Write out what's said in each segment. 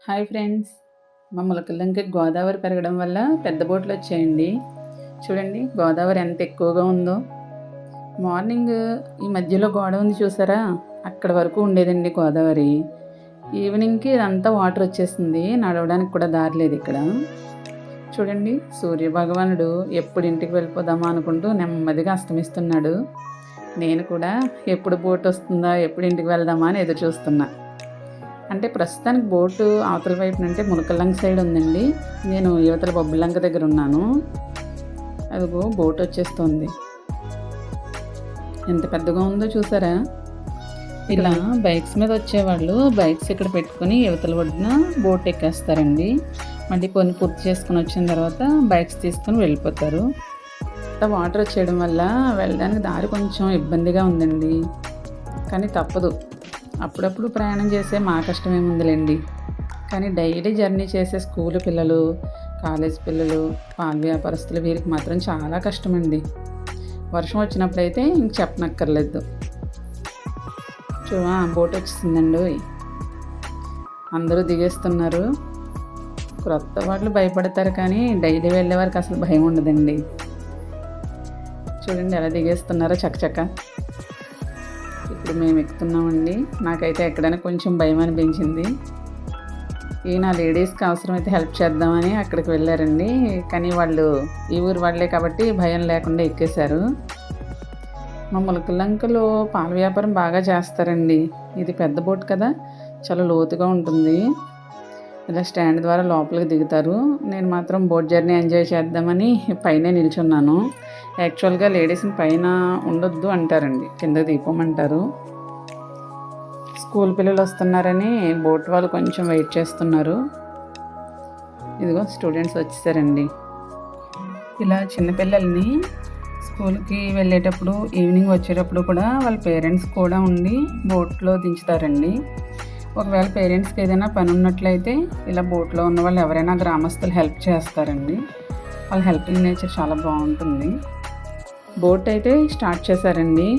Hi friends, మా ములకల్లంకి గోదావరి పెరగడం వల్ల పెద్ద బోట్లు వచ్చాయండి. చూడండి గోదావరి ఎంత ఎక్కువగా ఉందో. మార్నింగ్ ఈ మధ్యలో గోడ ఉంది చూసారా, అక్కడ వరకు ఉండేదండి గోదావరి. ఈవినింగ్కి ఇదంతా వాటర్ వచ్చేసింది, నడవడానికి కూడా దారి లేదు ఇక్కడ. చూడండి సూర్యభగవానుడు ఎప్పుడు ఇంటికి వెళ్ళిపోదామా అనుకుంటూ నెమ్మదిగా అస్తమిస్తున్నాడు. నేను కూడా ఎప్పుడు బోట్ వస్తుందా, ఎప్పుడు ఇంటికి వెళ్దామా అని ఎదురు చూస్తున్నా. అంటే ప్రస్తుతానికి బోటు అవతల వైపు అంటే ములకల్లంక సైడ్ ఉందండి. నేను యువతల బొబ్బిలంక దగ్గర ఉన్నాను. అదిగో బోట్ వచ్చేస్తుంది. ఎంత పెద్దగా ఉందో చూసారా. ఇలా బైక్స్ మీద వచ్చేవాళ్ళు బైక్స్ ఇక్కడ పెట్టుకుని యువతల ఒడ్డున బోట్ ఎక్కేస్తారండి. మళ్ళీ కొన్ని పూర్తి చేసుకుని వచ్చిన తర్వాత బైక్స్ తీసుకుని వెళ్ళిపోతారు. వాటర్ వచ్చేయడం వల్ల వెళ్ళడానికి దారి కొంచెం ఇబ్బందిగా ఉందండి, కానీ తప్పదు. అప్పుడప్పుడు ప్రయాణం చేసే మా కష్టం ఏముందిలేండి, కానీ డైలీ జర్నీ చేసే స్కూల్ పిల్లలు, కాలేజ్ పిల్లలు, పాల వ్యాపారస్తులు వీరికి మాత్రం చాలా కష్టమండి. వర్షం వచ్చినప్పుడైతే ఇంక చెప్పనక్కర్లేదు. బోట్ వచ్చిందండి, అందరూ దిగేస్తున్నారు. క్రొత్త వాళ్ళు భయపడతారు, కానీ డైలీ వెళ్ళే వారికి అసలు భయం ఉండదండి. చూడండి ఎలా దిగేస్తున్నారో చకచక. ఇప్పుడు మేము ఎక్కుతున్నామండి. నాకైతే ఎక్కడానికి కొంచెం భయం అనిపించింది. నా లేడీస్కి అవసరమైతే హెల్ప్ చేద్దామని అక్కడికి వెళ్ళారండి, కానీ వాళ్ళు ఈ ఊరు వాళ్ళే కాబట్టి భయం లేకుండా ఎక్కేశారు. మా ములకల్లంకలో పాల వ్యాపారం బాగా చేస్తారండి. ఇది పెద్ద బోట్ కదా, చాలా లోతుగా ఉంటుంది. ఇలా స్టాండ్ ద్వారా లోపలికి దిగుతారు. నేను మాత్రం బోట్ జర్నీ ఎంజాయ్ చేద్దామని పైనే నిల్చున్నాను. యాక్చువల్గా లేడీస్ని పైన ఉండొద్దు అంటారండి, కింద దీపమంటారు. స్కూల్ పిల్లలు వస్తున్నారని బోట్ వాళ్ళు కొంచెం వెయిట్ చేస్తున్నారు. ఇదిగో స్టూడెంట్స్ వచ్చేసారండి. ఇలా చిన్నపిల్లల్ని స్కూల్కి వెళ్ళేటప్పుడు ఈవినింగ్ వచ్చేటప్పుడు కూడా వాళ్ళ పేరెంట్స్ కూడా ఉండి బోట్లో దించుతారండి. ఒకవేళ పేరెంట్స్కి ఏదైనా పని ఉన్నట్లయితే ఇలా బోట్లో ఉన్న వాళ్ళు ఎవరైనా గ్రామస్తులు హెల్ప్ చేస్తారండి. వాళ్ళ హెల్పింగ్ నేచర్ చాలా బాగుంటుంది. బోట్ అయితే స్టార్ట్ చేశారండి.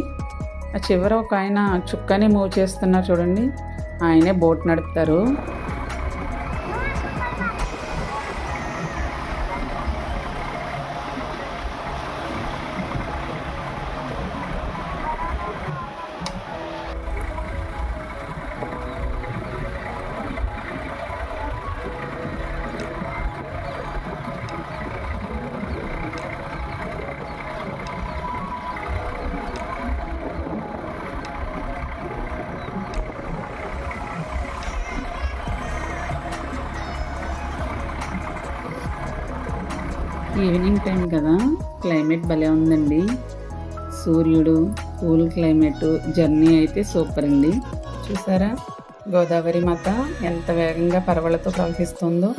ఆ చివర ఒక ఆయన చుక్కని మూవ్ చేస్తున్నారు చూడండి, ఆయనే బోట్ నడుపుతారు. ఈవినింగ్ టైం కదా, క్లైమేట్ భలే ఉందండి. సూర్యుడు, కూల్ క్లైమేట్, జర్నీ అయితే సూపర్ అండి. చూసారా గోదావరి మాత ఎంత వేగంగా పరవళ్లతో ప్రవహిస్తుందో.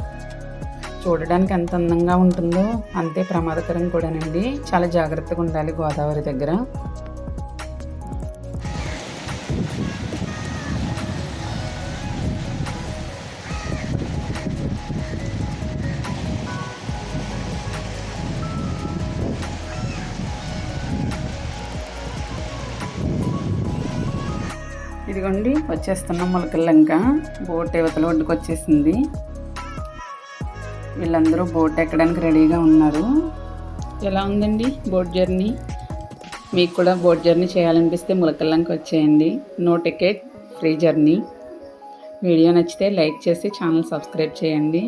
చూడడానికి ఎంత అందంగా ఉంటుందో అంతే ప్రమాదకరం కూడానండి. చాలా జాగ్రత్తగా ఉండాలి గోదావరి దగ్గర. ఇదిగోండి వచ్చేస్తున్నాం ములకల్లంక. బోట్ యువతల ఒడ్డుకు వచ్చేసింది. వీళ్ళందరూ బోట్ ఎక్కడానికి రెడీగా ఉన్నారు. ఎలా ఉందండి బోట్ జర్నీ? మీకు కూడా బోట్ జర్నీ చేయాలనిపిస్తే ములకల్లంక వచ్చేయండి. No ticket, free journey. Video నచ్చితే లైక్ చేసి ఛానల్ సబ్స్క్రైబ్ చేయండి.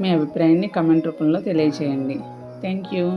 మీ అభిప్రాయాన్ని కమెంట్ రూపంలో తెలియజేయండి. Thank you.